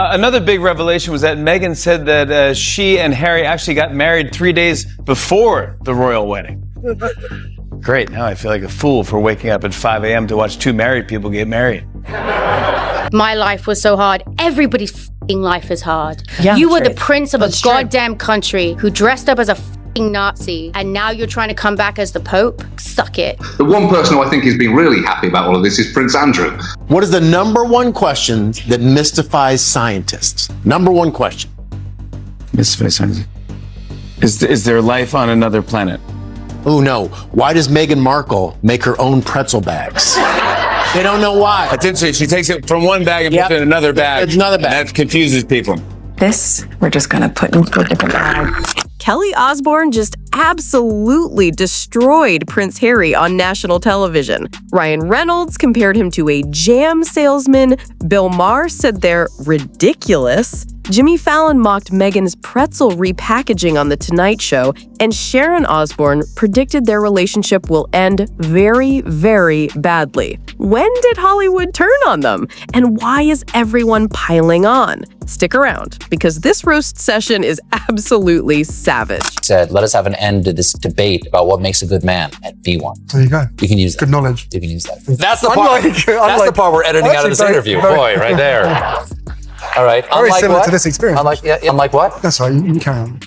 Another big revelation was that Meghan said that she and Harry actually got married 3 days before the royal wedding. Great, now I feel like a fool for waking up at 5 a.m. to watch two married people get married. My life was so hard. Everybody's f***ing life is hard. Yeah, you were true. the prince of That's a goddamn country who dressed up as a f***ing Nazi, and now you're trying to come back as the Pope? Suck it. The one person who I think has been really happy about all of this is Prince Andrew. What is the number one question that mystifies scientists? Number one question. Mystifies science. Is there life on another planet? Oh no, why does Meghan Markle make her own pretzel bags? They don't know why. That's interesting. She takes it from one bag and puts it in another bag. It's another bag. And that confuses people. This, we're just gonna put into a different bag. Kelly Osbourne just absolutely destroyed Prince Harry on national television. Ryan Reynolds compared him to a jam salesman. Bill Maher said they're ridiculous. Jimmy Fallon mocked Meghan's pretzel repackaging on The Tonight Show, and Sharon Osbourne predicted their relationship will end very, very badly. When did Hollywood turn on them? And why is everyone piling on? Stick around, because this roast session is absolutely savage. Said, let us have an end to this debate about what makes a good man at V1. There you go. You can use that. Good knowledge. You can use that. That's the part. That's the part we're editing out of this interview. Boy, right there. All right. Very similar to this experience. Unlike what? That's right. You carry on.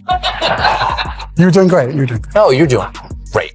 You were doing great. You were doing great. No, you're doing great.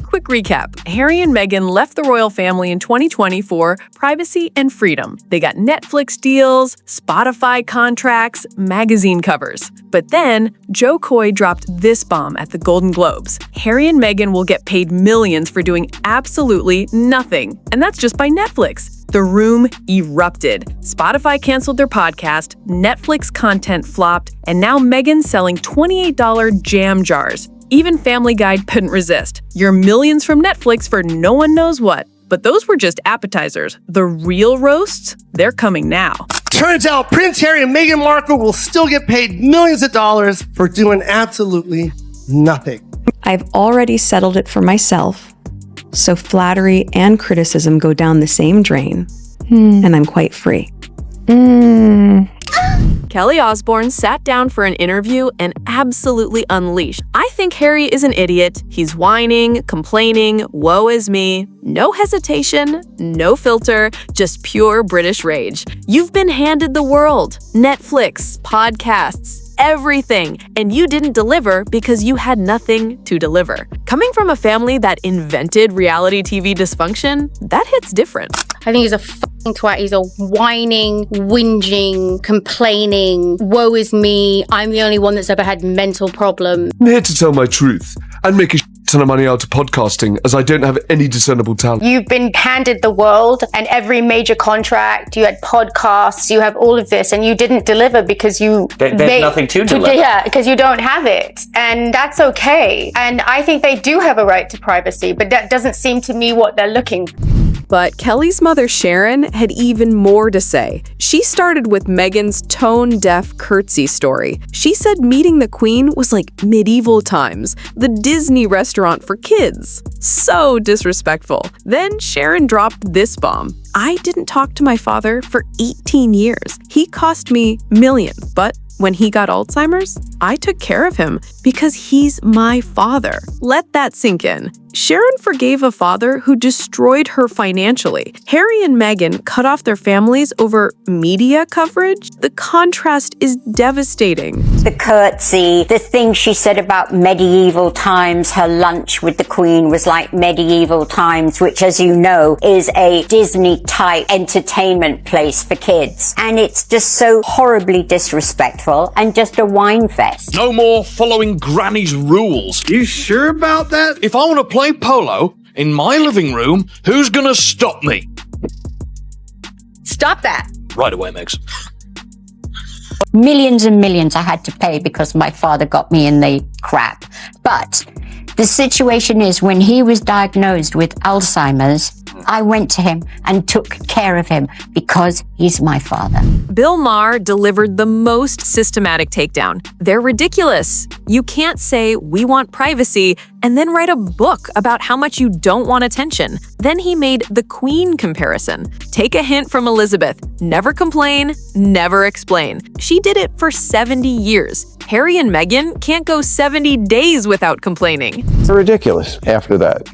Quick recap. Harry and Meghan left the royal family in 2020 for privacy and freedom. They got Netflix deals, Spotify contracts, magazine covers. But then, Joe Coy dropped this bomb at the Golden Globes. Harry and Meghan will get paid millions for doing absolutely nothing. And that's just by Netflix. The room erupted. Spotify canceled their podcast, Netflix content flopped, and now Meghan's selling $28 jam jars. Even Family Guy couldn't resist. Your millions from Netflix for no one knows what. But those were just appetizers. The real roasts, they're coming now. Turns out Prince Harry and Meghan Markle will still get paid millions of dollars for doing absolutely nothing. I've already settled it for myself, so flattery and criticism go down the same drain, and I'm quite free. Kelly Osbourne sat down for an interview and absolutely unleashed. I think Harry is an idiot. He's whining, complaining, woe is me. No hesitation, no filter, just pure British rage. You've been handed the world, Netflix, podcasts, everything, and you didn't deliver because you had nothing to deliver. Coming from a family that invented reality TV dysfunction, that hits different. I think he's a f***ing twat. He's a whining, whinging, complaining, woe is me, I'm the only one that's ever had mental problems. I'm here to tell my truth and make a ton of money out of podcasting, as I don't have any discernible talent. You've been handed the world and every major contract, you had podcasts, you have all of this, and you didn't deliver because There's nothing to deliver. Yeah, because you don't have it. And that's okay. And I think they do have a right to privacy, but that doesn't seem to me what they're looking for. But Kelly's mother, Sharon, had even more to say. She started with Meghan's tone-deaf curtsy story. She said meeting the Queen was like medieval times, the Disney restaurant for kids. So disrespectful. Then Sharon dropped this bomb. I didn't talk to my father for 18 years. He cost me millions, but when he got Alzheimer's, I took care of him because he's my father. Let that sink in. Sharon forgave a father who destroyed her financially. Harry and Meghan cut off their families over media coverage. The contrast is devastating. The curtsy, the thing she said about medieval times, her lunch with the Queen was like medieval times, which, as you know, is a Disney-type entertainment place for kids. And it's just so horribly disrespectful and just a wine fest. No more following Granny's rules. You sure about that? If I want to play polo in my living room, who's gonna stop me? Stop that. Right away, Megs. Millions and millions I had to pay because my father got me in the crap. But the situation is, when he was diagnosed with Alzheimer's, I went to him and took care of him because he's my father. Bill Maher delivered the most systematic takedown. They're ridiculous. You can't say we want privacy and then write a book about how much you don't want attention. Then he made the Queen comparison. Take a hint from Elizabeth. Never complain, never explain. She did it for 70 years. Harry and Meghan can't go 70 days without complaining. They're ridiculous after that.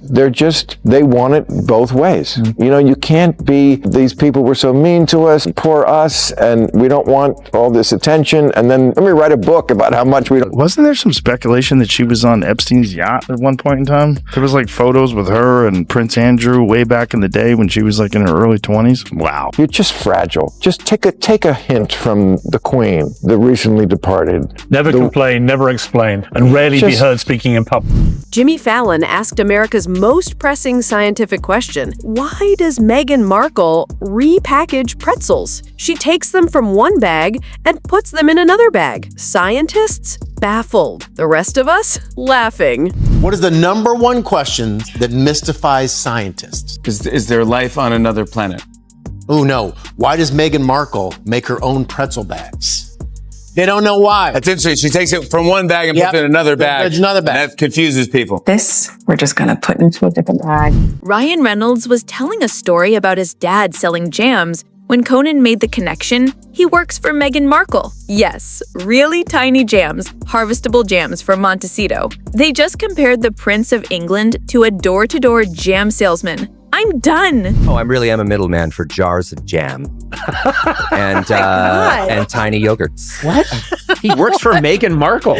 They want it both ways. You know, you can't be, these people were so mean to us, poor us, and we don't want all this attention, and then let me write a book about how much we don't. Wasn't there some speculation that she was on Epstein's yacht at one point in time? There was like photos with her and Prince Andrew way back in the day when she was like in her early 20s. Wow. You're just fragile. Just take a hint from the Queen, the recently departed. Never complain, never explain, and rarely be heard speaking in public. Jimmy Fallon asked America's most pressing scientific question, why does Meghan Markle repackage pretzels? She takes them from one bag and puts them in another bag. Scientists baffled. The rest of us laughing. What is the number one question that mystifies scientists? Is there life on another planet? Oh no. Why does Meghan Markle make her own pretzel bags? They don't know why. That's interesting. She takes it from one bag and puts it in another bag. There's another bag. And that confuses people. This, we're just gonna put into a different bag. Ryan Reynolds was telling a story about his dad selling jams. When Conan made the connection, he works for Meghan Markle. Yes, really tiny jams, harvestable jams from Montecito. They just compared the Prince of England to a door-to-door jam salesman. I'm done. Oh, I really am a middleman for jars of jam and tiny yogurts. What? He works for Meghan Markle.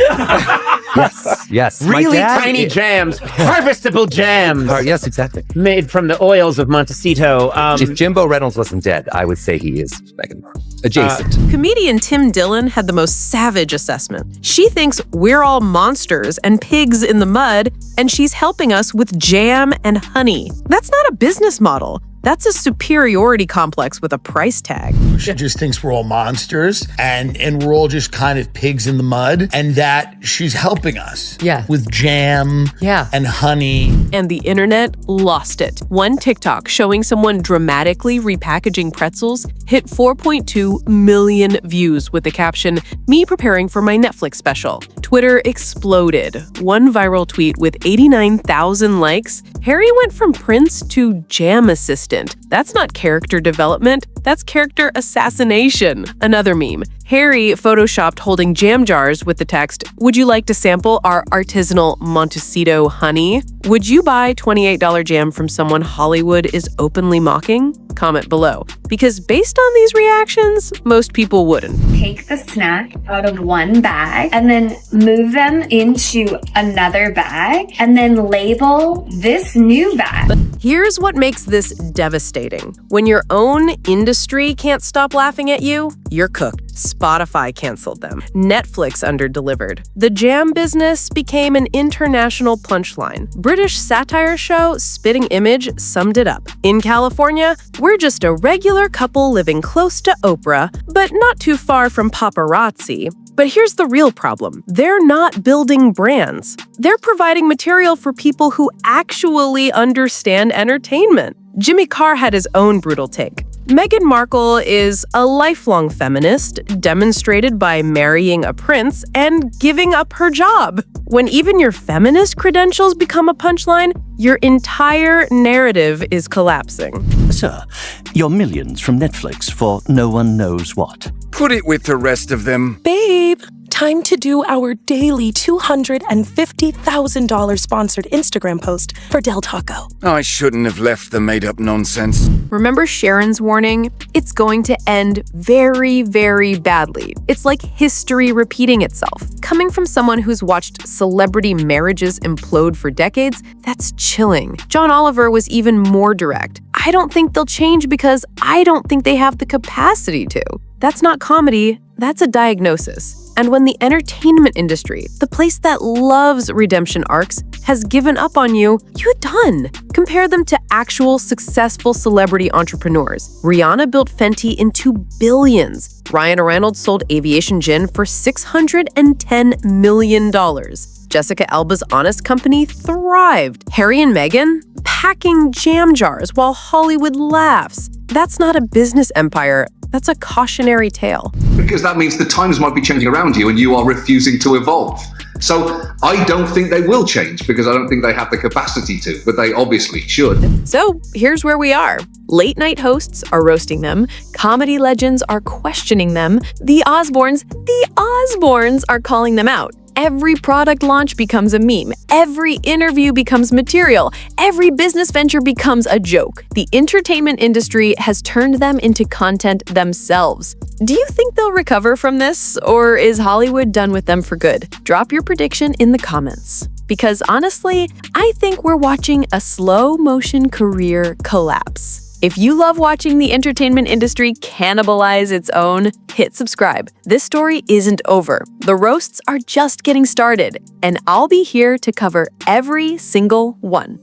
Yes. Really tiny jams, harvestable jams. Yes, exactly. Made from the oils of Montecito. If Jimbo Reynolds wasn't dead, I would say he is Meghan Markle. Adjacent. Comedian Tim Dillon had the most savage assessment. She thinks we're all monsters and pigs in the mud, and she's helping us with jam and honey. That's not a business model. That's a superiority complex with a price tag. She just thinks we're all monsters and we're all just kind of pigs in the mud, and that she's helping us with jam and honey. And the internet lost it. One TikTok showing someone dramatically repackaging pretzels hit 4.2 million views with the caption, "Me preparing for my Netflix special." Twitter exploded. One viral tweet with 89,000 likes. Harry went from prince to jam assistant. That's not character development, that's character assassination. Another meme. Harry photoshopped holding jam jars with the text, "Would you like to sample our artisanal Montecito honey?" Would you buy $28 jam from someone Hollywood is openly mocking? Comment below. Because based on these reactions, most people wouldn't. Take the snack out of one bag and then move them into another bag and then label this new bag. Here's what makes this devastating. When your own industry can't stop laughing at you, you're cooked. Spotify canceled them. Netflix underdelivered. The jam business became an international punchline. British satire show Spitting Image summed it up. In California, we're just a regular couple living close to Oprah, but not too far from paparazzi. But here's the real problem. They're not building brands. They're providing material for people who actually understand entertainment. Jimmy Carr had his own brutal take. Meghan Markle is a lifelong feminist, demonstrated by marrying a prince and giving up her job. When even your feminist credentials become a punchline, your entire narrative is collapsing. Sir, your millions from Netflix for no one knows what. Put it with the rest of them. Babe, time to do our daily $250,000 sponsored Instagram post for Del Taco. I shouldn't have left the made-up nonsense. Remember Sharon's warning? It's going to end very, very badly. It's like history repeating itself. Coming from someone who's watched celebrity marriages implode for decades, that's chilling. John Oliver was even more direct. I don't think they'll change because I don't think they have the capacity to. That's not comedy, that's a diagnosis. And when the entertainment industry, the place that loves redemption arcs, has given up on you, you're done. Compare them to actual successful celebrity entrepreneurs. Rihanna built Fenty into billions. Ryan Reynolds sold aviation gin for $610 million. Jessica Alba's Honest Company thrived. Harry and Meghan packing jam jars while Hollywood laughs. That's not a business empire. That's a cautionary tale. Because that means the times might be changing around you and you are refusing to evolve. So I don't think they will change because I don't think they have the capacity to, but they obviously should. So here's where we are. Late night hosts are roasting them. Comedy legends are questioning them. The Osbournes are calling them out. Every product launch becomes a meme. Every interview becomes material. Every business venture becomes a joke. The entertainment industry has turned them into content themselves. Do you think they'll recover from this, or is Hollywood done with them for good? Drop your prediction in the comments. Because honestly, I think we're watching a slow motion career collapse. If you love watching the entertainment industry cannibalize its own, hit subscribe. This story isn't over. The roasts are just getting started, and I'll be here to cover every single one.